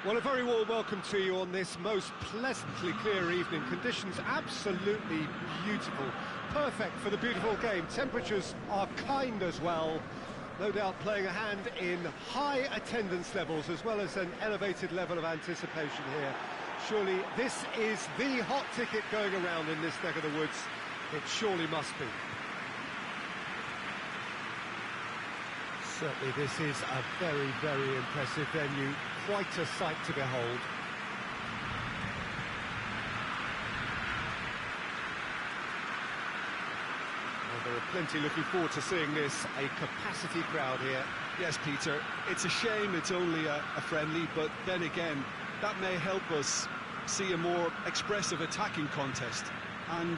Well, a very warm welcome to you on this most pleasantly clear evening. Conditions absolutely beautiful. Perfect for the beautiful game. Temperatures are kind as well. No doubt playing a hand in high attendance levels as well as an elevated level of anticipation here. Surely this is the hot ticket going around in this neck of the woods. It surely must be. Certainly this is a very, very impressive venue. Quite a sight to behold. Well, there are plenty looking forward to seeing this. A capacity crowd here. Yes, Peter, it's a shame it's only a friendly, but then again, that may help us see a more expressive attacking contest. And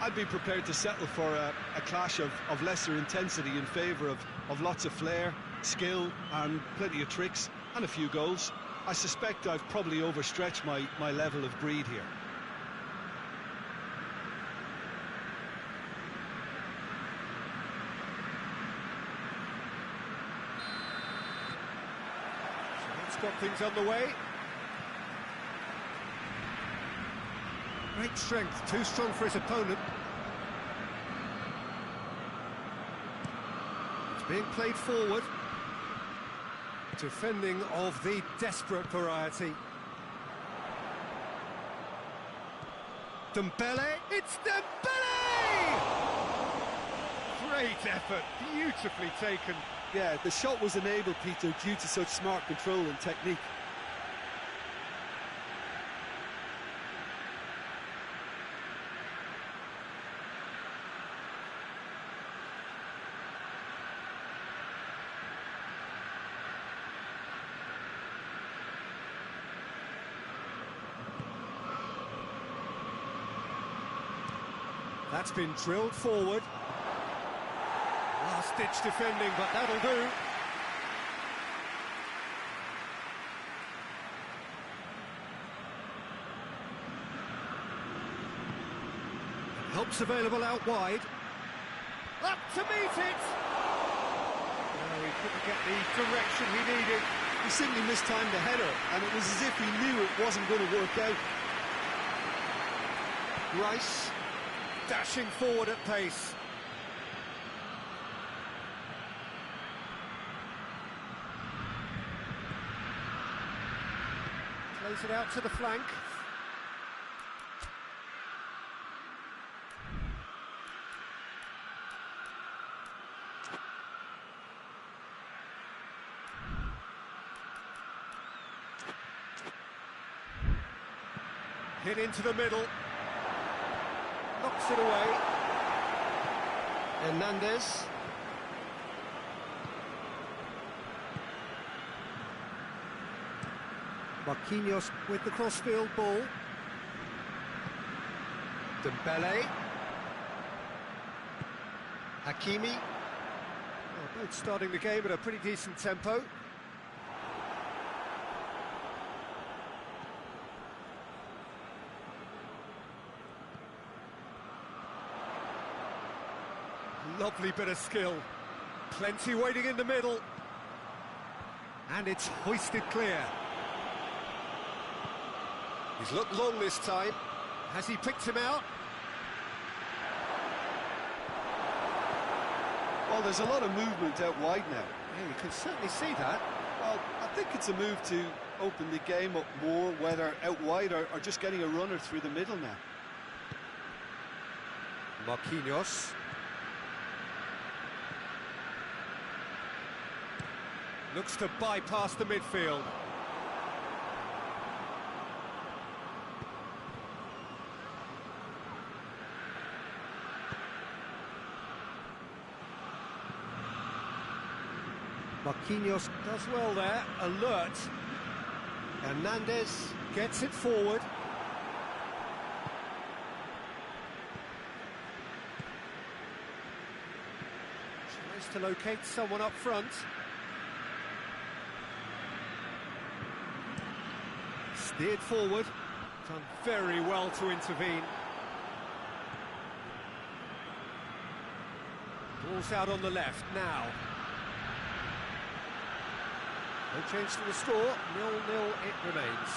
I'd be prepared to settle for a clash of lesser intensity in favour of lots of flair, skill and plenty of tricks and a few goals. I suspect I've probably overstretched my level of greed here. So let's got things on the way. Great strength, too strong for his opponent. It's being played forward. Defending of the desperate variety. Dembele, it's Dembele! Great effort, beautifully taken. Yeah, the shot was enabled, Peter, due to such smart control and technique. That's been drilled forward. Last-ditch defending, but that'll do. Help's available out wide. Up to meet it! No, he couldn't get the direction he needed. He simply mistimed the header, and it was as if he knew it wasn't going to work out. Rice dashing forward at pace. Plays it out to the flank. Hit into the middle. Knocks it away. Hernandez. Marquinhos with the crossfield ball. Dembele. Hakimi. Well, both starting the game at a pretty decent tempo. Lovely bit of skill. Plenty waiting in the middle. And it's hoisted clear. He's looked long this time. Has he picked him out? Well, there's a lot of movement out wide now. Yeah, you can certainly see that. Well, I think it's a move to open the game up more, whether out wide or just getting a runner through the middle now. Marquinhos. Looks to bypass the midfield. Marquinhos does well there, alert. Hernandez gets it forward. Tries to locate someone up front. Steered forward, done very well to intervene. Ball's out on the left now. No change to the score, 0-0 it remains.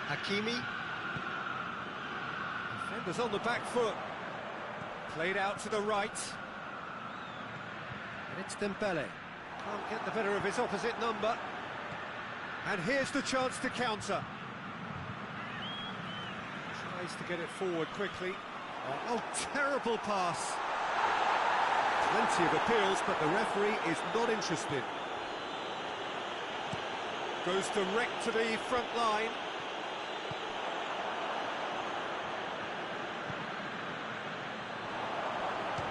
Hakimi. Defenders on the back foot. Played out to the right. And it's Dembele. Can't get the better of his opposite number. And here's the chance to counter. Tries to get it forward quickly. Oh, terrible pass. Plenty of appeals, but the referee is not interested. Goes direct to the front line.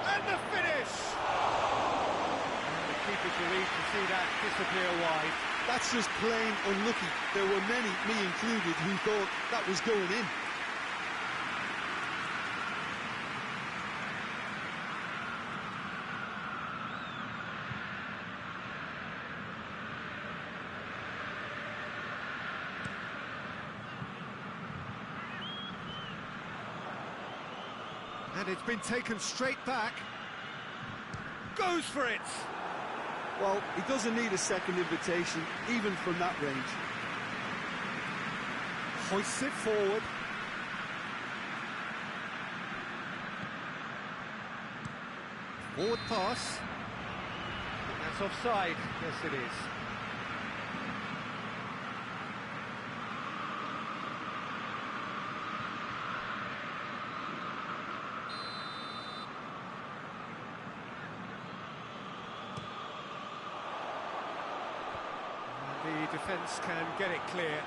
And the finish! And the keeper believed to see that disappear wide. That's just plain unlucky. There were many, me included, who thought that was going in. And it's been taken straight back. Goes for it! Well, he doesn't need a second invitation, even from that range. Hoists it forward. Forward pass. That's offside. Yes, it is. The defence can get it clear.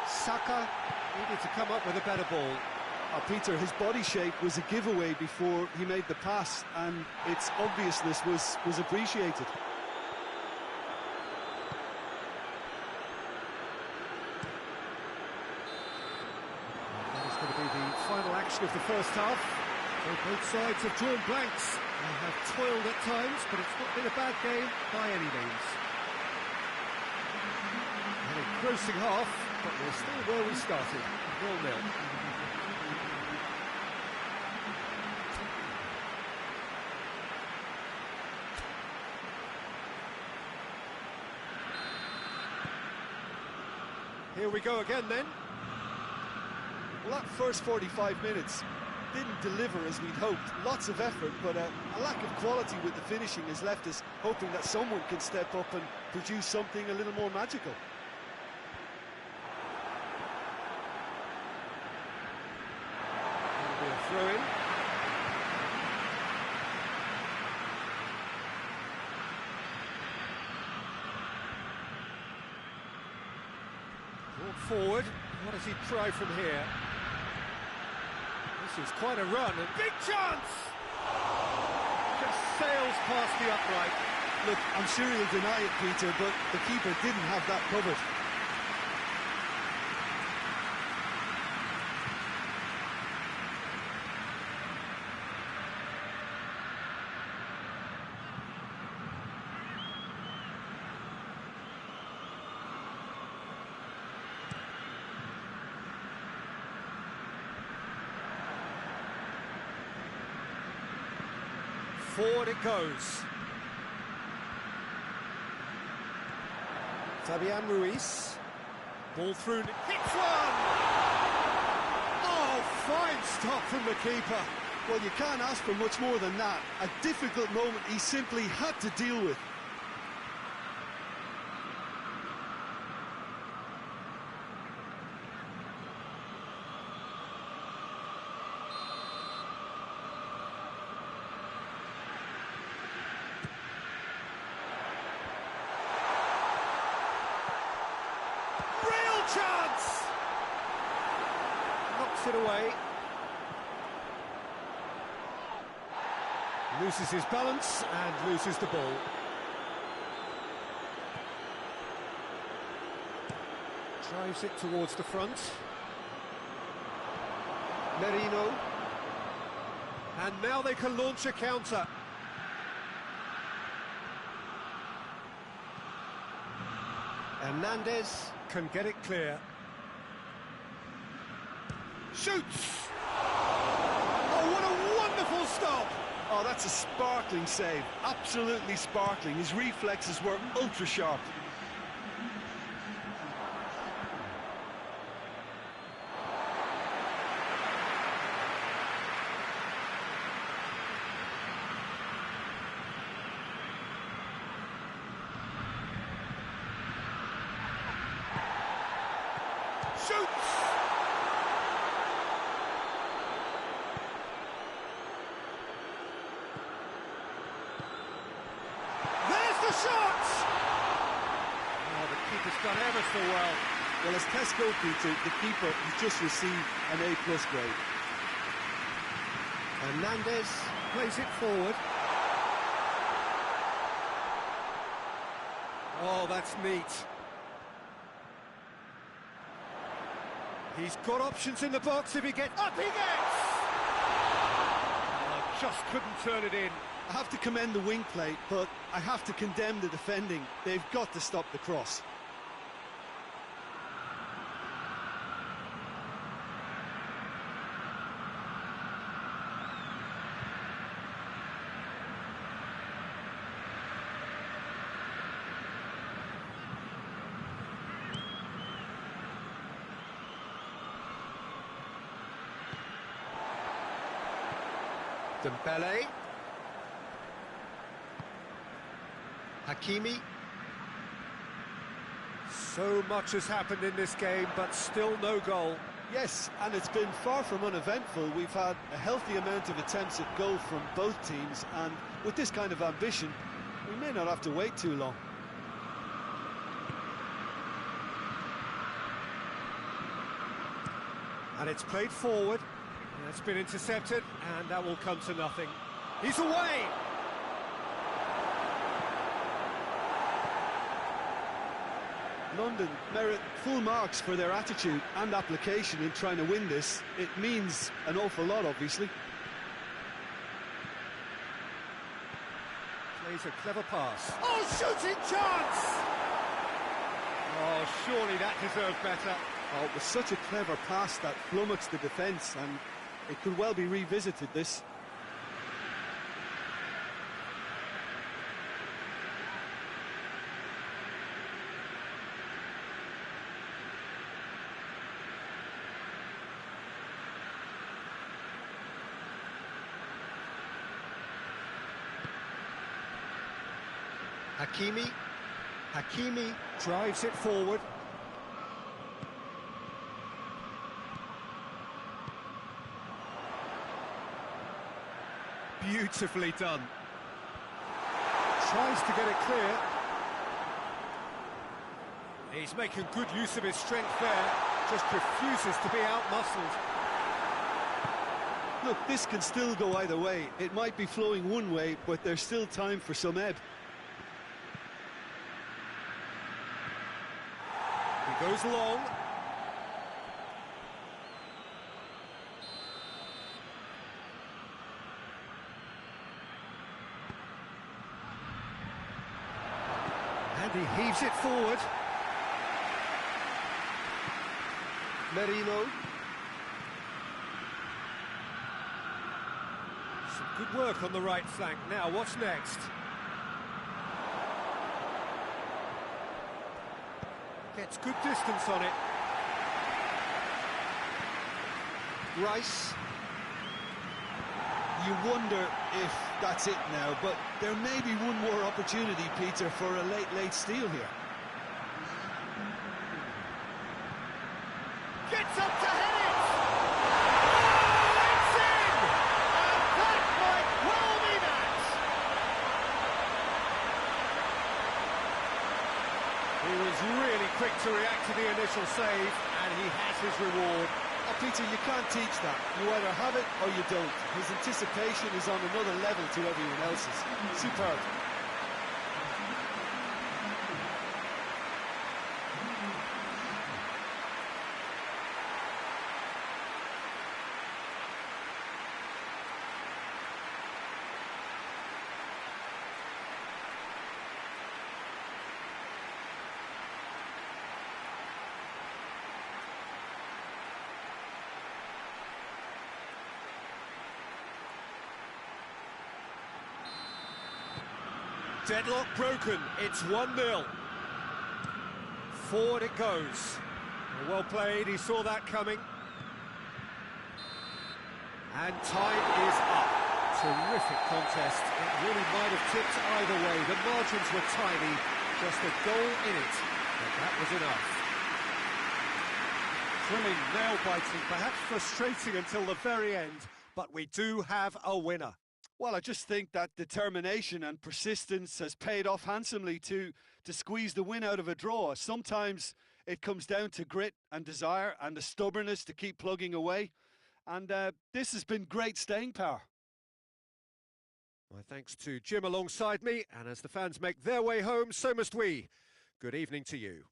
Saka needed to come up with a better ball. Peter, his body shape was a giveaway before he made the pass, and its obviousness was appreciated. That is going to be the final action of the first half. So both sides have drawn blanks. They have toiled at times, but it's not been a bad game by any means. An engrossing half, but we're still where we started, 0-0. Here we go again then. Well, that first 45 minutes didn't deliver as we'd hoped. Lots of effort, but a lack of quality with the finishing has left us hoping that someone can step up and produce something a little more magical. That'll be a throw-in. Brought forward. What does he try from here? This is quite a run, and big chance! Just sails past the upright. Look, I'm sure he'll deny it, Peter, but the keeper didn't have that covered. Forward it goes. Fabian Ruiz. Ball through, hits one! Oh, fine stop from the keeper. Well, you can't ask for much more than that. A difficult moment he simply had to deal with. Chance! Knocks it away. Loses his balance and loses the ball. Drives it towards the front. Merino. And now they can launch a counter. Hernandez can get it clear. Shoots! Oh, what a stop. Oh, that's a sparkling save. Absolutely sparkling. His reflexes were ultra sharp. Shoots! There's the shot! Oh, the keeper's done ever so well. Well, as Tesco, Peter, the keeper has just received an A+ grade. Hernandez plays it forward. Oh, that's neat. He's got options in the box if he gets... Up he gets! Oh, just couldn't turn it in. I have to commend the wing play, but I have to condemn the defending. They've got to stop the cross. Dembele. Hakimi. So much has happened in this game, but still no goal. Yes, and it's been far from uneventful. We've had a healthy amount of attempts at goal from both teams, and with this kind of ambition, we may not have to wait too long. And it's played forward. And it's been intercepted, and that will come to nothing. He's away! London merit full marks for their attitude and application in trying to win this. It means an awful lot, obviously. Plays a clever pass. Oh, shooting chance! Oh, surely that deserved better. Oh, it was such a clever pass that flummoxed the defence, and it could well be revisited, this. Hakimi drives it forward. Beautifully done. Tries to get it clear. He's making good use of his strength there. Just refuses to be out-muscled. Look, this can still go either way. It might be flowing one way, but there's still time for some ebb. He goes long. And he heaves it forward. Merino. Some good work on the right flank. Now, what's next? Gets good distance on it. Rice. You wonder if that's it now, but there may be one more opportunity, Peter, for a late steal here. Gets up to head it! Oh, it's in! And that might well be that! He was really quick to react to the initial save, and he has his reward. Oh, Peter, you can't teach that. You either have it or you don't. His anticipation is on another level to everyone else's. Superb. Deadlock broken, it's 1-0. Forward it goes. Well played, he saw that coming. And time is up. Terrific contest. It really might have tipped either way. The margins were tiny, just a goal in it, but that was enough. Thrilling, nail-biting, perhaps frustrating until the very end, but we do have a winner. Well, I just think that determination and persistence has paid off handsomely to squeeze the win out of a draw. Sometimes it comes down to grit and desire and the stubbornness to keep plugging away. And this has been great staying power. My thanks to Jim alongside me, and as the fans make their way home, so must we. Good evening to you.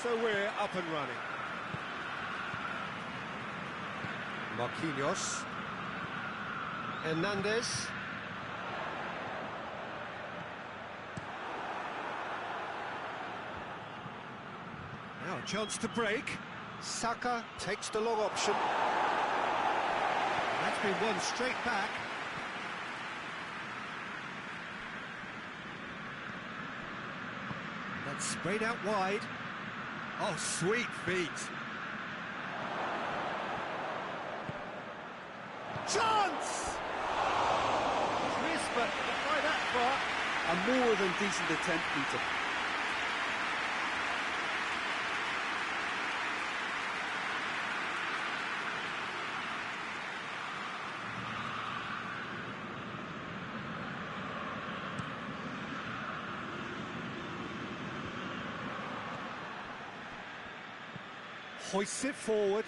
So we're up and running. Marquinhos. Hernandez. Now a chance to break. Saka takes the long option. That's been won straight back. That's sprayed out wide. Oh, sweet feet. Chance! Miss, but by that far. A more than decent attempt, Peter. Hoists it forward.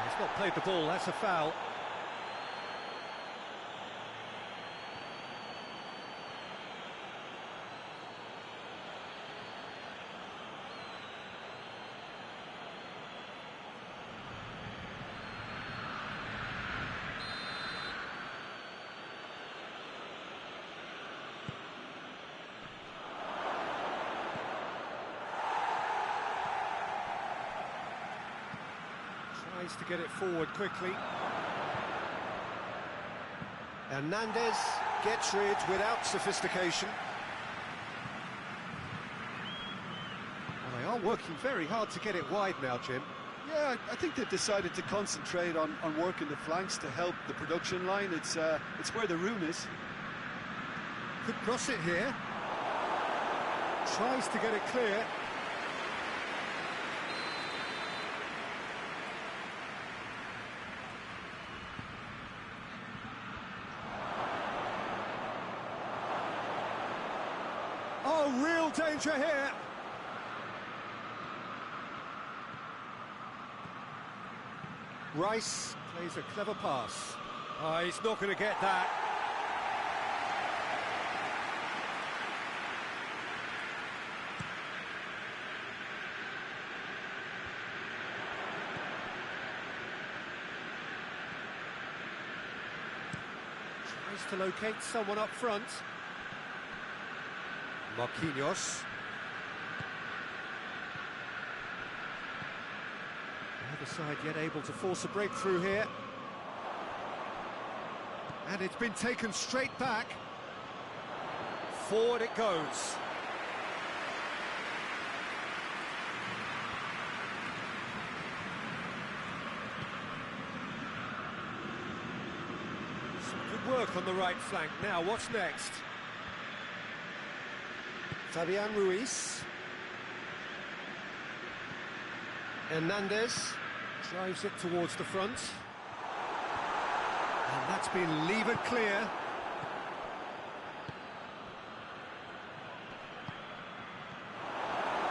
He's not played the ball, that's a foul. Tries to get it forward quickly. Hernandez gets rid without sophistication. Well, they are working very hard to get it wide now, Jim. Yeah, I think they've decided to concentrate on working the flanks to help the production line. It's where the room is. Could cross it here. Tries to get it clear. Oh, real danger here. Rice plays a clever pass. Oh, he's not going to get that. Tries to locate someone up front. Marquinhos. The other side yet able to force a breakthrough here. And it's been taken straight back. Forward it goes. Some good work on the right flank. Now, what's next? Fabian Ruiz. Hernandez Drives it towards the front. And that's been levered clear.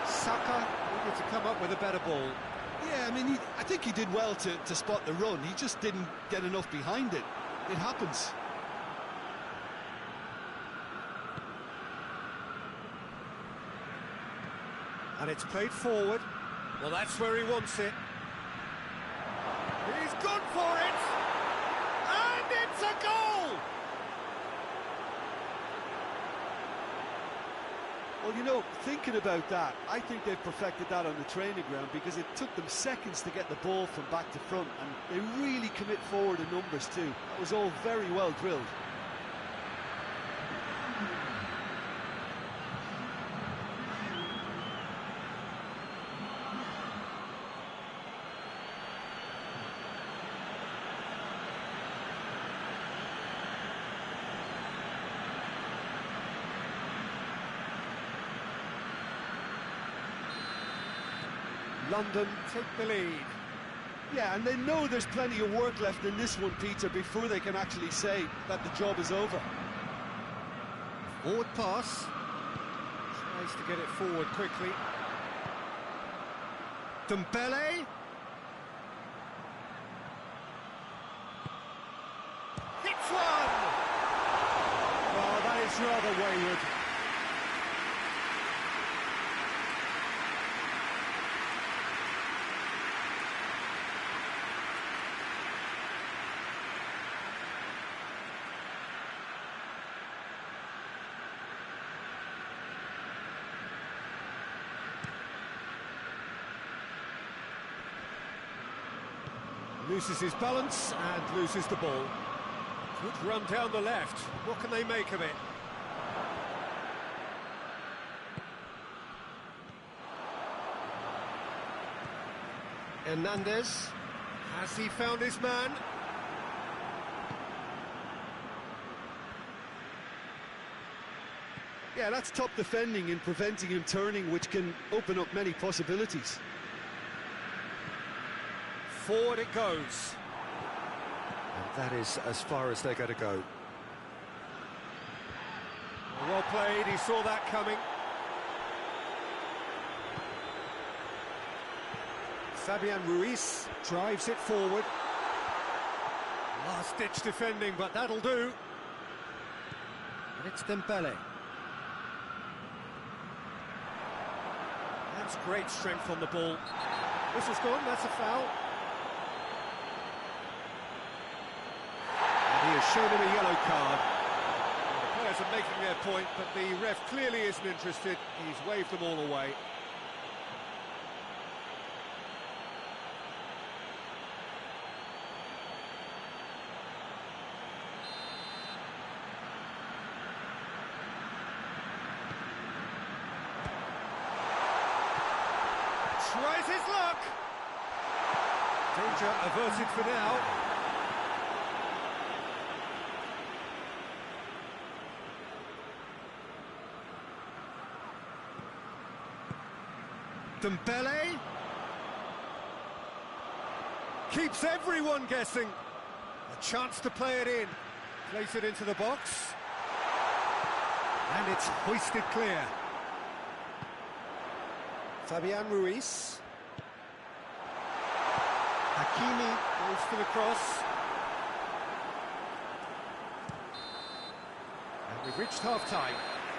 Saka needed to come up with a better ball. Yeah, I mean, I think he did well to spot the run. He just didn't get enough behind it. It happens. And it's played forward. Well, that's where he wants it. He's gone for it! And it's a goal! Well, you know, thinking about that, I think they've perfected that on the training ground because it took them seconds to get the ball from back to front, and they really commit forward in numbers too. That was all very well drilled. London take the lead. Yeah, and they know there's plenty of work left in this one, Peter, before they can actually say that the job is over. Forward pass. Tries to get it forward quickly. Dembele. Hits one! Oh, that is rather wayward. Loses his balance and loses the ball. Good run down the left. What can they make of it? Hernandez. Has he found his man? Yeah, that's top defending and preventing him turning, which can open up many possibilities. Forward it goes. And that is as far as they're going to go. Well played, he saw that coming. Fabian Ruiz drives it forward. Last-ditch defending, but that'll do. And it's Dembele. That's great strength on the ball. Whistle's gone, that's a foul. And he has shown him a yellow card. The players are making their point, but the ref clearly isn't interested. He's waved them all away. Tries his luck. Danger averted for now. Dembele keeps everyone guessing. A chance to play it in. Place it into the box. And it's hoisted clear. Fabian Ruiz. Hakimi goes for the cross. And we've reached half-time.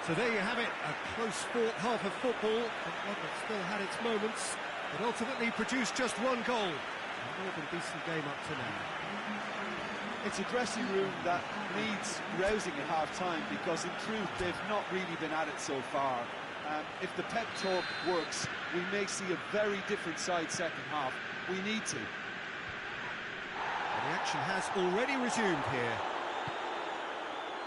So there you have it, a close-fought half of football, but one that still had its moments, but ultimately produced just one goal. A more than decent game up to now. It's a dressing room that needs rousing at half-time, because in truth they've not really been at it so far. If the pep talk works, we may see a very different side second half. We need to. And the action has already resumed here.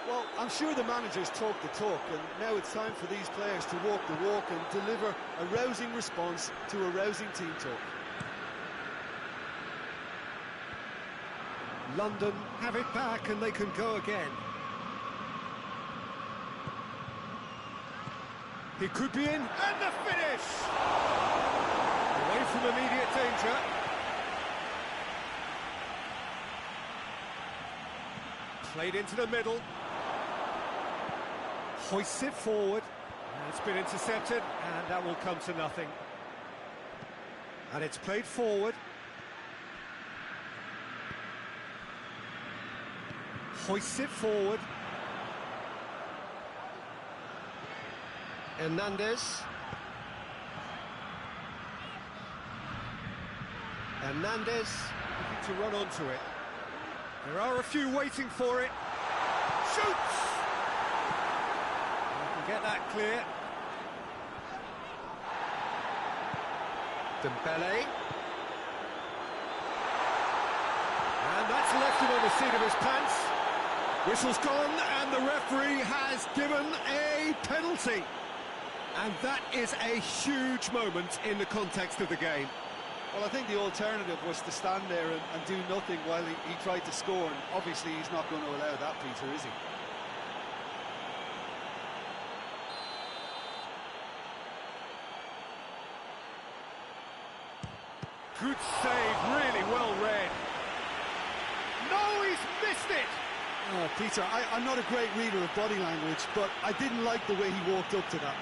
Well, I'm sure the managers talk the talk, and now it's time for these players to walk the walk and deliver a rousing response to a rousing team talk. London have it back and they can go again. He could be in, and the finish! Away from immediate danger. Played into the middle. Hoists it forward. And it's been intercepted, and that will come to nothing. And it's played forward. Hoists it forward. Hernandez. Hernandez looking to run onto it. There are a few waiting for it. Shoots! You can get that clear. Dembele. And that's left him on the seat of his pants. Whistle's gone, and the referee has given a penalty. And that is a huge moment in the context of the game. Well, I think the alternative was to stand there and do nothing while he tried to score, and obviously he's not going to allow that, Peter, is he? Good save, really well read. No, he's missed it! Oh, Peter, I'm not a great reader of body language, but I didn't like the way he walked up to that.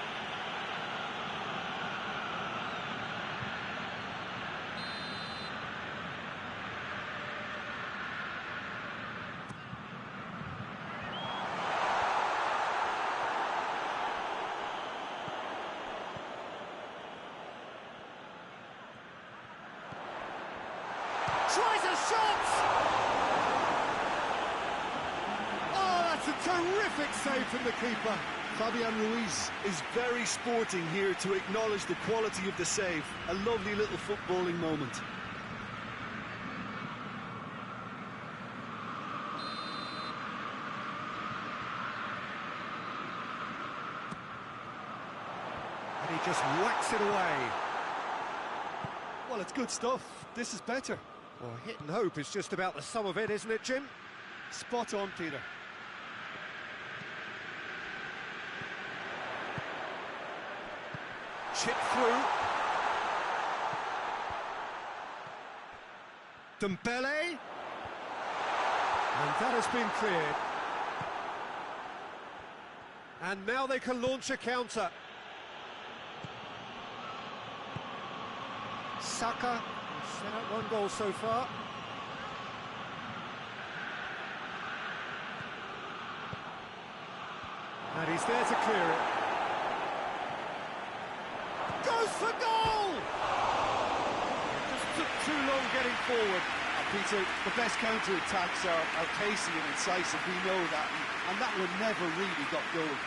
Tries a shot! Oh, that's a terrific save from the keeper. Fabian Ruiz is very sporting here to acknowledge the quality of the save. A lovely little footballing moment. And he just whacks it away. Well, it's good stuff. This is better. Well, hit and hope is just about the sum of it, isn't it, Jim? Spot on, Peter. Chip through. Dembele. And that has been cleared. And now they can launch a counter. Saka Set up one goal so far. And he's there to clear it. Goes for goal! Just took too long getting forward. Peter, the best counter-attacks are pacey and incisive, we know that, and that one never really got going.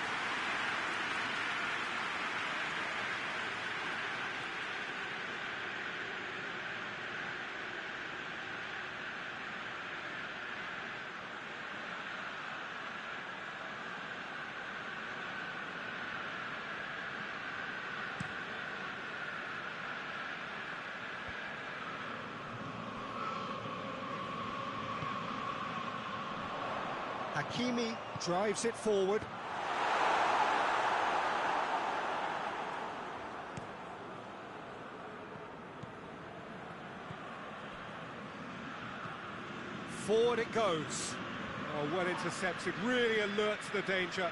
Hakimi drives it forward. Forward it goes. Oh, well intercepted, really alert to the danger.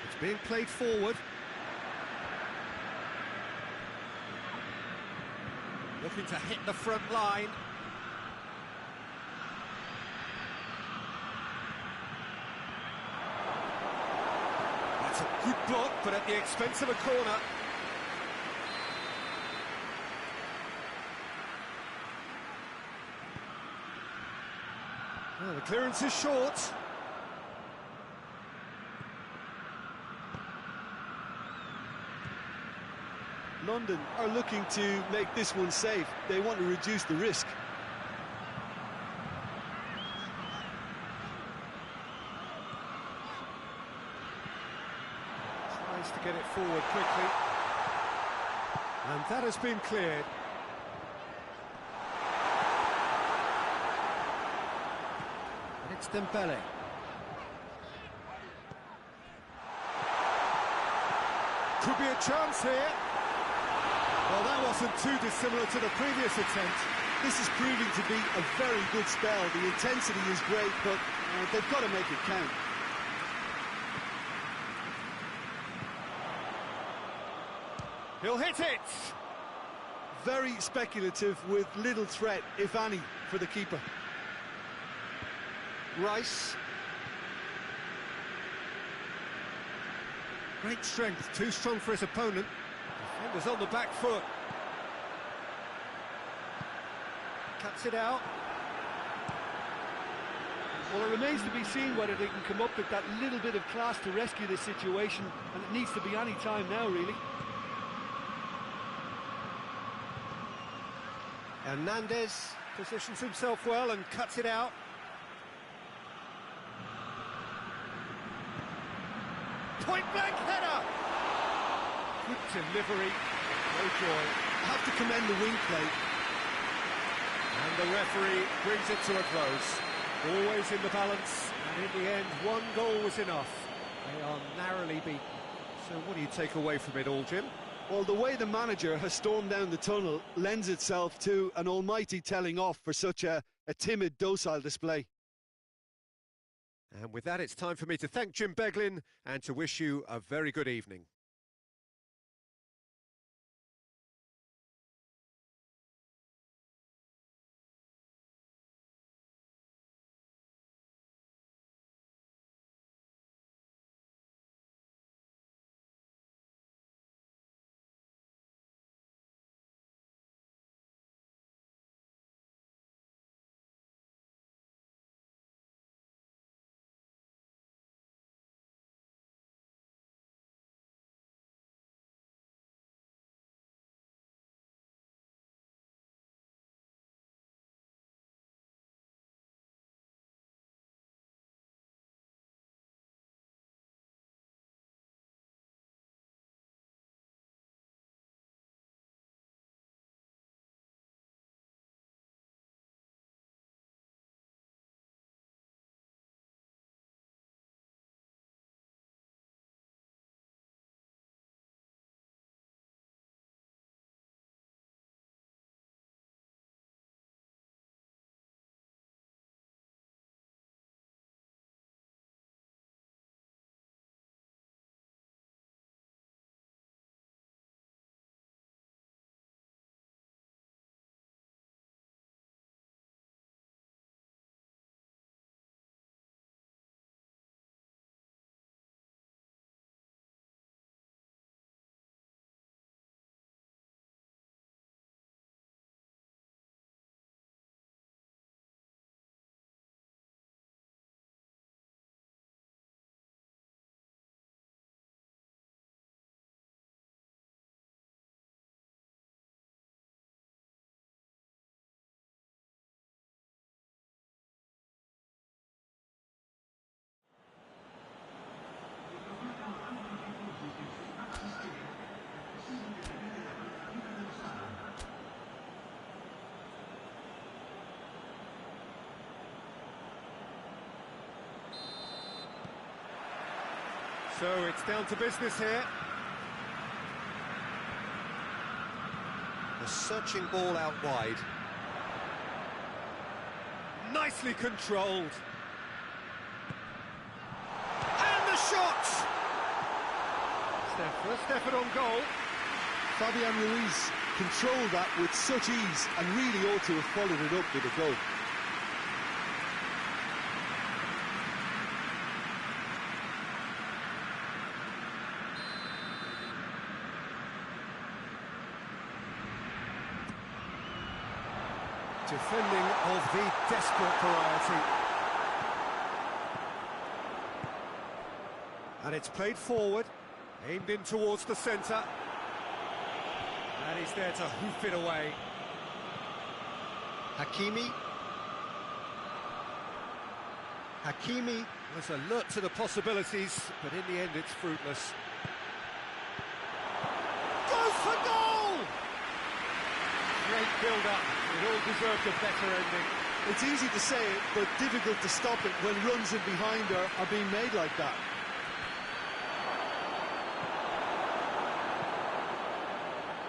It's being played forward. Looking to hit the front line. That's a good block, but at the expense of a corner. Well, the clearance is short. London are looking to make this one safe. They want to reduce the risk. Tries to get it forward quickly. And that has been cleared. And it's Dembele. Could be a chance here. Well, that wasn't too dissimilar to the previous attempt. This is proving to be a very good spell. The intensity is great, but they've got to make it count. He'll hit it! Very speculative with little threat, if any, for the keeper. Rice. Great strength, too strong for his opponent. Defender's on the back foot. Cuts it out. Well, it remains to be seen whether they can come up with that little bit of class to rescue this situation, and it needs to be any time now, really. Hernandez positions himself well and cuts it out. Point-blank header! Good delivery, no joy. I have to commend the wing play. And the referee brings it to a close. Always in the balance, and in the end, one goal was enough. They are narrowly beaten. So what do you take away from it all, Jim? Well, the way the manager has stormed down the tunnel lends itself to an almighty telling off for such a timid, docile display. And with that, it's time for me to thank Jim Beglin and to wish you a very good evening. So it's down to business here. A searching ball out wide. Nicely controlled. And the shot! It's their first effort on goal. Fabian Ruiz controlled that with such ease and really ought to have followed it up with a goal. Defending of the desperate variety. And it's played forward, aimed in towards the centre. And he's there to hoof it away. Hakimi Was alert to the possibilities, but in the end it's fruitless. Goes for goal! Great build-up. It all deserved a better ending. It's easy to say it, but difficult to stop it when runs in behind are being made like that.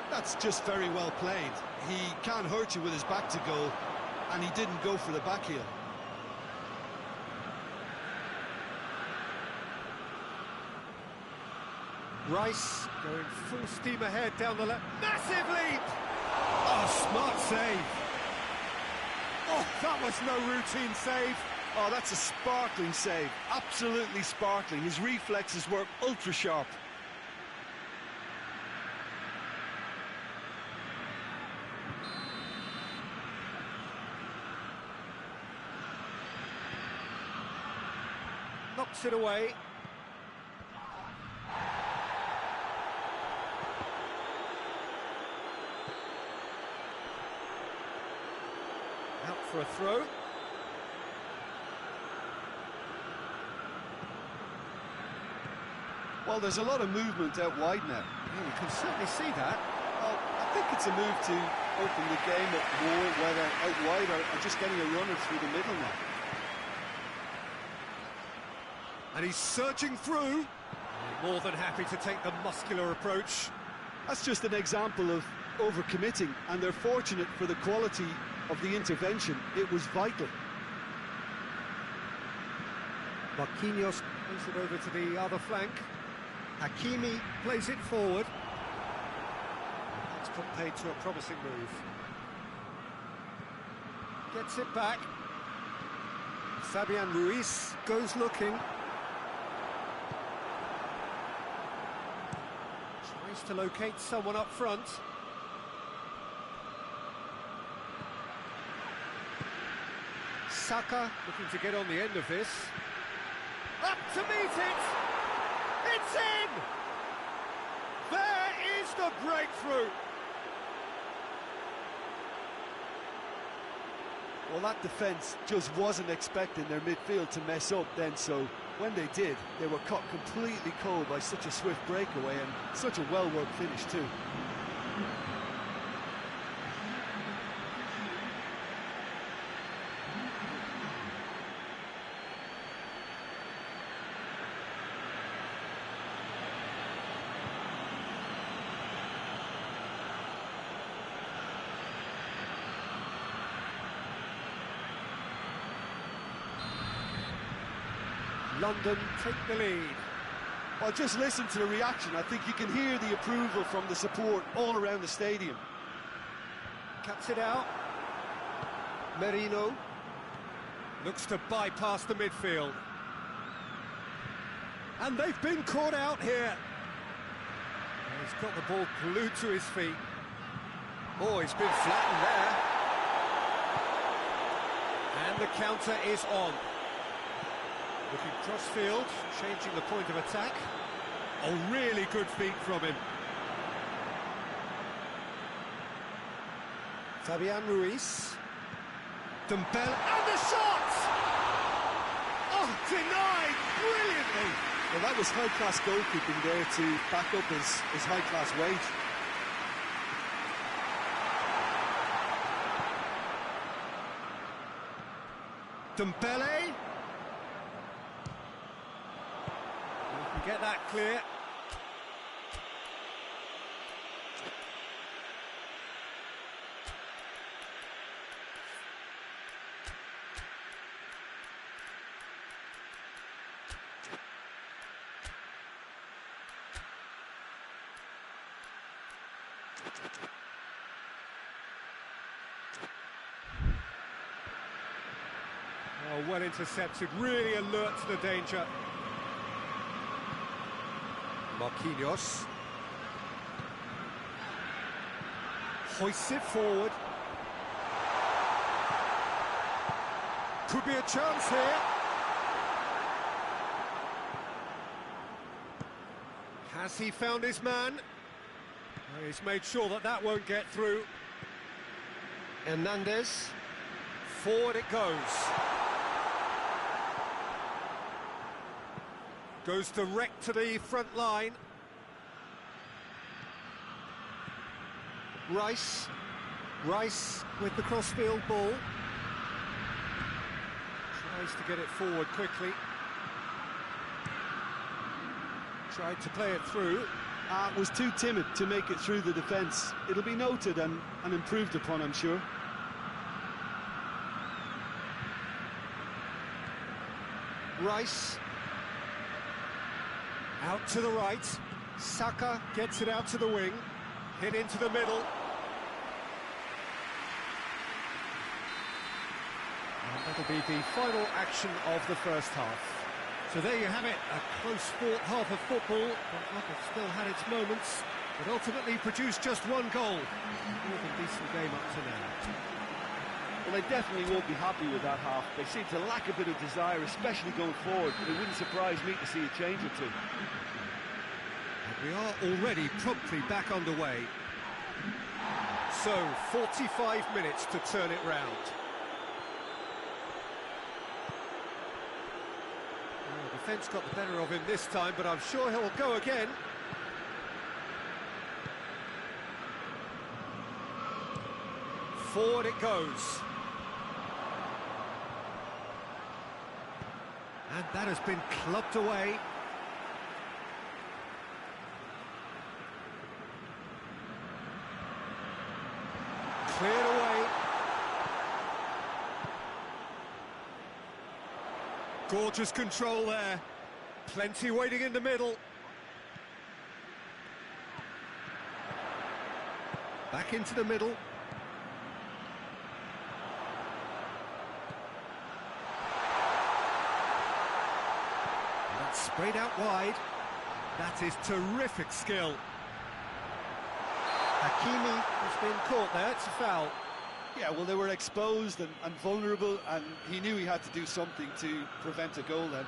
That's just very well played. He can't hurt you with his back to goal, and he didn't go for the back heel. Rice going full steam ahead down the left. Massive leap! Oh, smart save. Oh, that was no routine save. Oh, that's a sparkling save. Absolutely sparkling. His reflexes were ultra sharp. Knocks it away. Out for a throw. Well, there's a lot of movement out wide now. Yeah, you can certainly see that. Well, I think it's a move to open the game up more, whether out wide or just getting a runner through the middle now. And he's searching through. More than happy to take the muscular approach. That's just an example of overcommitting, and they're fortunate for the quality of the intervention. It was vital. Marquinhos plays it over to the other flank. Hakimi plays it forward. That's put paid to a promising move. Gets it back. Fabian Ruiz goes looking. Tries to locate someone up front. Saka looking to get on the end of this. Up to meet it! It's in! There is the breakthrough! Well, that defence just wasn't expecting their midfield to mess up then, so when they did, they were caught completely cold by such a swift breakaway and such a well-worked finish too. London take the lead. Well, just listen to the reaction. I think you can hear the approval from the support all around the stadium. Cuts it out. Merino looks to bypass the midfield. And they've been caught out here. He's got the ball glued to his feet. Oh, he's been flattened there. And the counter is on. Looking cross-field, changing the point of attack. Oh, really good feet from him. Fabian Ruiz. Dembele, and the shot! Oh, denied brilliantly. Well, that was high-class goalkeeping there to back up his high-class weight. Dembele. Get that clear. Oh, well intercepted, really alert to the danger. Marquinhos. Hoists it forward. Could be a chance here. Has he found his man? Well, he's made sure that that won't get through. Hernandez. Forward it goes. Goes direct to the front line. Rice with the crossfield ball. Tries to get it forward quickly. Tried to play it through. Was too timid to make it through the defence. It'll be noted and improved upon, I'm sure. Rice. Out to the right. Saka gets it out to the wing. Hit into the middle. And that'll be the final action of the first half. So there you have it, a close-fought half of football. It's still had its moments, but ultimately produced just one goal. More than decent game up to now. Well, they definitely won't be happy with that half. They seem to lack a bit of desire, especially going forward. It wouldn't surprise me to see a change or two. And we are already promptly back underway. So, 45 minutes to turn it round. Well, defence got the better of him this time, but I'm sure he'll go again. Forward it goes. And that has been clubbed away. Cleared away. Gorgeous control there. Plenty waiting in the middle. Back into the middle. Sprayed out wide. That is terrific skill. Hakimi has been caught there, it's a foul. Yeah, well, they were exposed and vulnerable, and he knew he had to do something to prevent a goal then.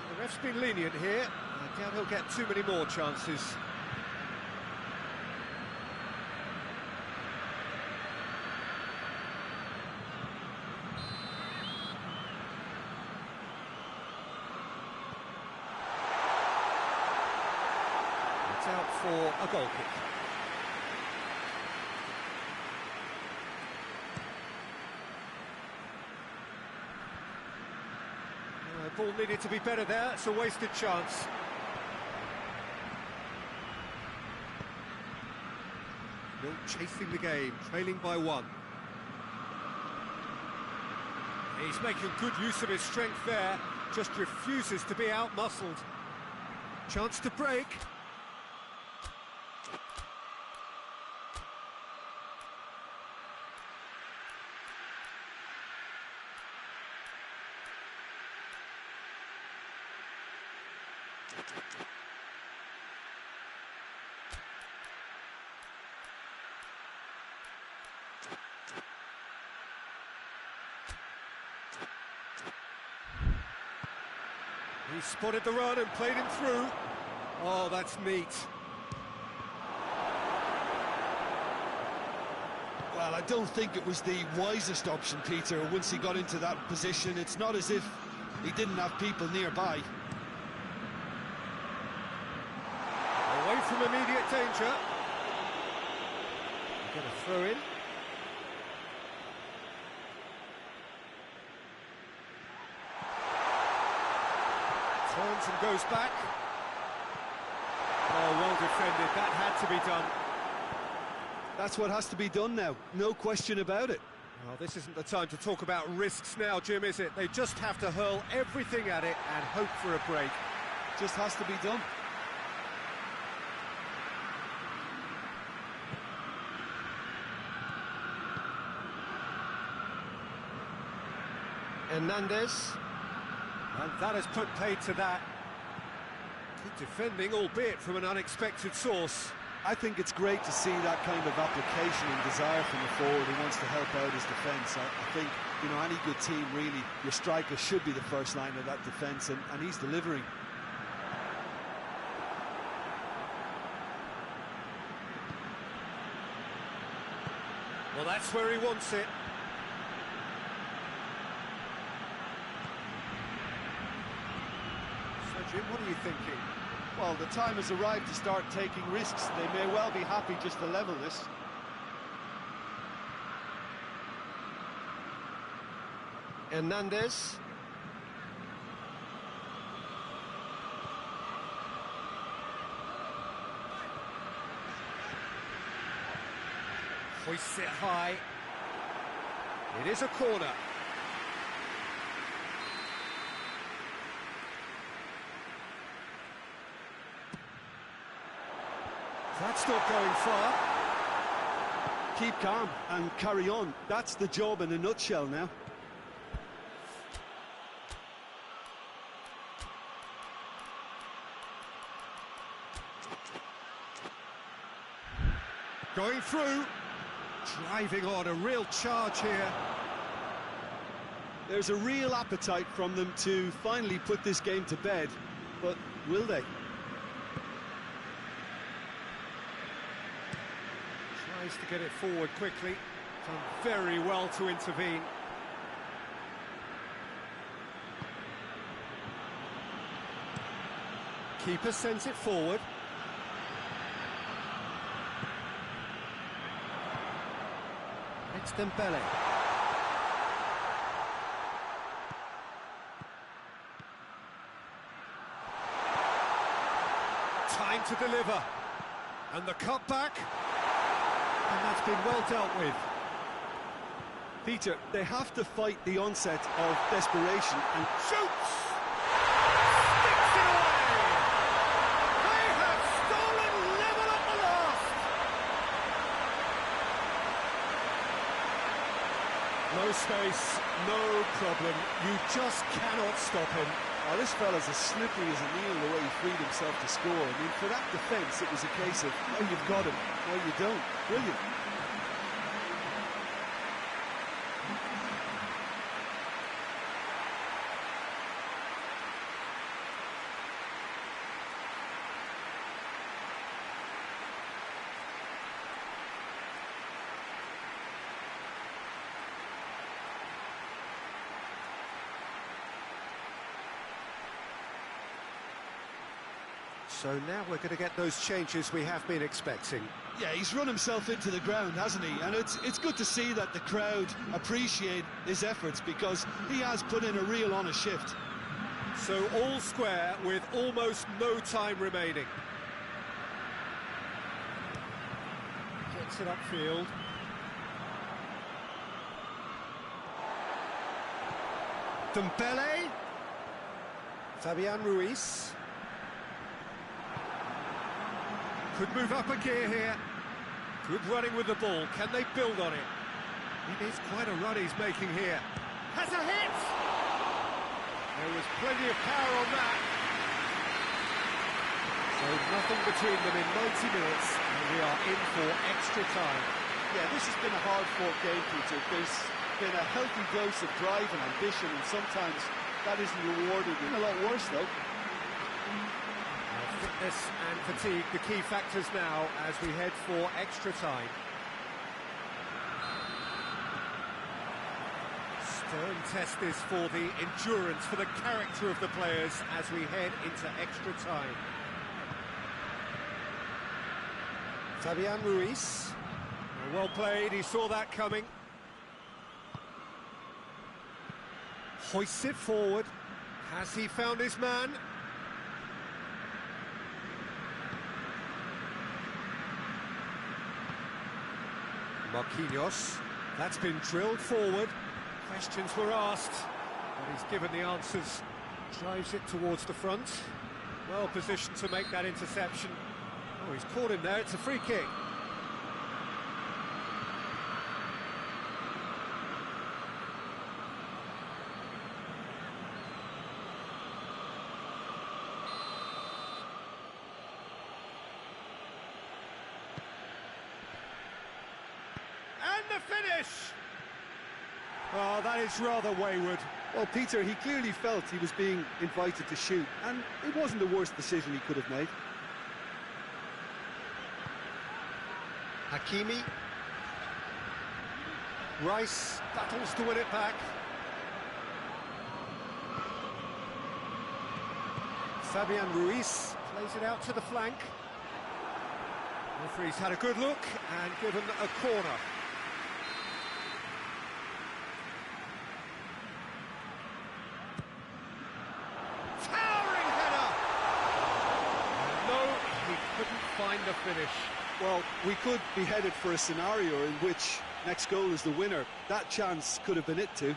The ref's been lenient here. I doubt he'll get too many more chances. Out for a goal kick. Ball needed to be better there, it's a wasted chance. Still chasing the game, trailing by one. He's making good use of his strength there, just refuses to be out-muscled. Chance to break. He spotted the run and played him through. Oh, that's neat. Well, I don't think it was the wisest option, Peter, once he got into that position. It's not as if he didn't have people nearby. Away from immediate danger. Get a throw in. Turns and goes back. Oh, well defended, that had to be done. That's what has to be done now, no question about it. Well, this isn't the time to talk about risks now, Jim, is it? They just have to hurl everything at it and hope for a break. Just has to be done. Hernandez, and that has put paid to that. Good defending, albeit from an unexpected source. I think it's great to see that kind of application and desire from the forward who wants to help out his defence. I think, you know, any good team, really, your striker should be the first line of that defence, and he's delivering. Well, that's where he wants it. So, Jim, what are you thinking? Well, the time has arrived to start taking risks. They may well be happy just to level this. Hernandez. Hoists it high. It is a corner. That's not going far. Keep calm and carry on. That's the job in a nutshell now. Going through. Driving on, a real charge here. There's a real appetite from them to finally put this game to bed, but will they? Tries to get it forward quickly. Done very well to intervene. Keeper sends it forward. It's Dembele. Time to deliver. And the cutback. And that's been well dealt with. Peter, they have to fight the onset of desperation and Shoots! Sticks it away! They have stolen level at the last! No space, no problem. You just cannot stop him. oh, this fella's as slippery as a needle the way he freed himself to score. I mean, for that defence, it was a case of, oh, you've got him, no, you don't. Brilliant. So now we're going to get those changes we have been expecting. Yeah, he's run himself into the ground, hasn't he? And it's good to see that the crowd appreciate his efforts, because he has put in a real honest shift. So all square with almost no time remaining. Gets it upfield. Dembele. Fabian Ruiz. Could move up a gear here. Good running with the ball. Can they build on it? It is quite a run he's making here. Has a hit! There was plenty of power on that. So nothing between them in 90 minutes, and we are in for extra time. Yeah, this has been a hard-fought game, Peter. There's been a healthy dose of drive and ambition, and sometimes that isn't rewarded. A lot worse, though. Fitness and fatigue, the key factors now as we head for extra time. Stern test this for the endurance, for the character of the players as we head into extra time. Fabian Ruiz. Well played, he saw that coming. Hoists it forward. Has he found his man? Marquinhos. That's been drilled forward. Questions were asked, but he's given the answers. Drives it towards the front. Well positioned to make that interception. Oh, he's caught him there. It's a free kick. And the finish! Oh, that is rather wayward. Well, Peter, he clearly felt he was being invited to shoot, and it wasn't the worst decision he could have made. Hakimi. Rice battles to win it back. Fabian Ruiz plays it out to the flank. Referee's had a good look and given a corner. Towering header! No, he couldn't find the finish. Well, we could be headed for a scenario in which next goal is the winner. That chance could have been it too.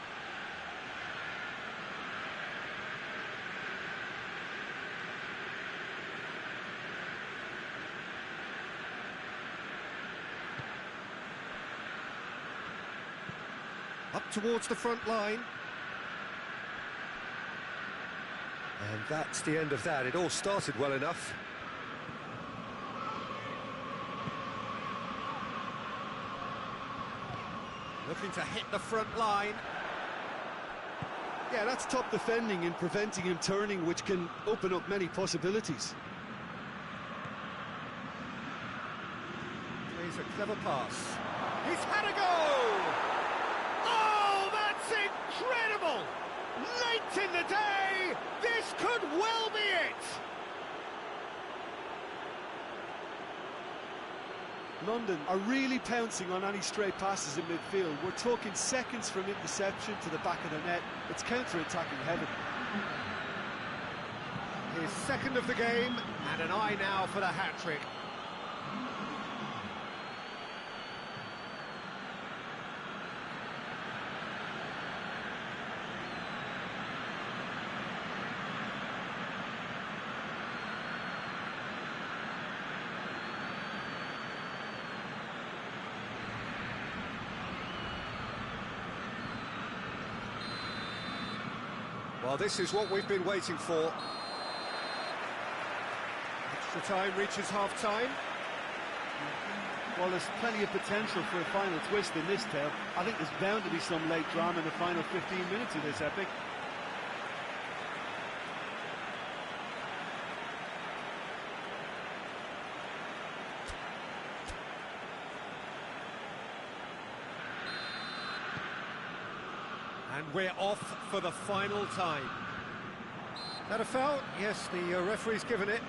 Up towards the front line. And that's the end of that. It all started well enough. Looking to hit the front line. Yeah, that's top defending and preventing him turning, which can open up many possibilities. Plays a clever pass. He's had a go! Oh, that's incredible! Late in the day, this could well be it! London are really pouncing on any stray passes in midfield. We're talking seconds from interception to the back of the net. It's counter-attacking heaven. His second of the game, and an eye now for the hat-trick. Well, this is what we've been waiting for. Extra time reaches half-time. Well, there's plenty of potential for a final twist in this tale. I think there's bound to be some late drama in the final 15 minutes of this epic. And we're off for the final time. That a foul? Yes, the referee's given it.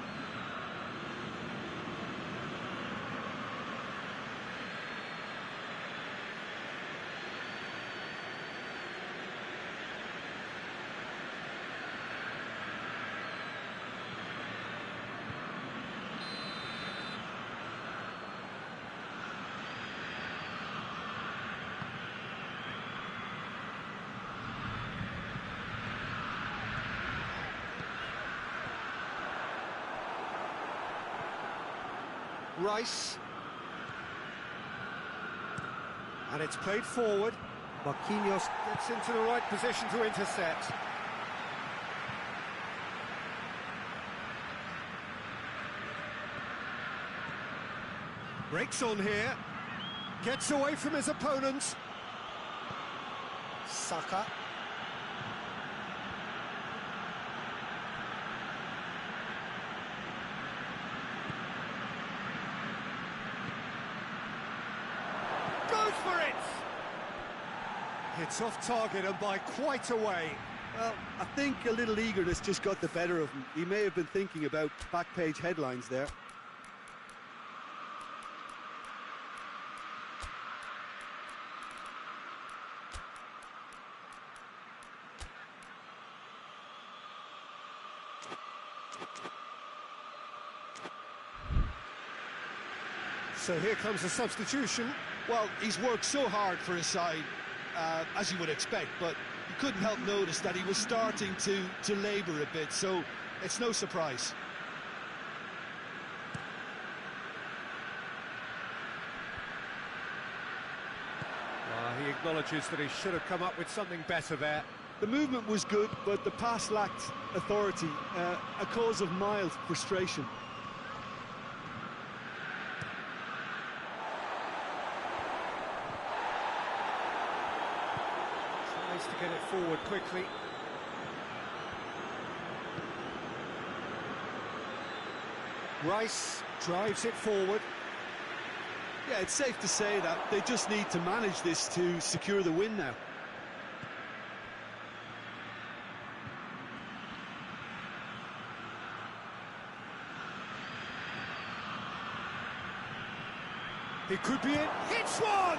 Rice. And it's played forward. Marquinhos gets into the right position to intercept. Breaks on here. Gets away from his opponent. Saka. Goes for it! It's off target and by quite a way. Well, I think a little eagerness just got the better of him. He may have been thinking about back page headlines there. So here comes the substitution. Well, he's worked so hard for his side, as you would expect, but you couldn't help notice that he was starting to labour a bit, so it's no surprise. He acknowledges that he should have come up with something better there. The movement was good, but the pass lacked authority, a cause of mild frustration. Tries to get it forward quickly. Rice drives it forward. Yeah, it's safe to say that they just need to manage this to secure the win now. He could be in. Hits one!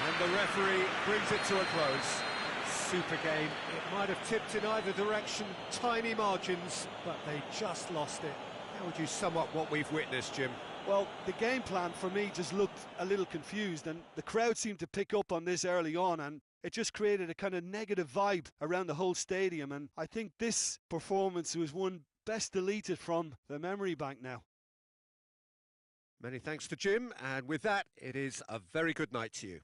And the referee brings it to a close. Super game. It might have tipped in either direction, tiny margins, but they just lost it. How would you sum up what we've witnessed, Jim? Well, the game plan for me just looked a little confused, and the crowd seemed to pick up on this early on, and it just created a kind of negative vibe around the whole stadium, and I think this performance was one best deleted from the memory bank now. Many thanks to Jim, and with that, it is a very good night to you.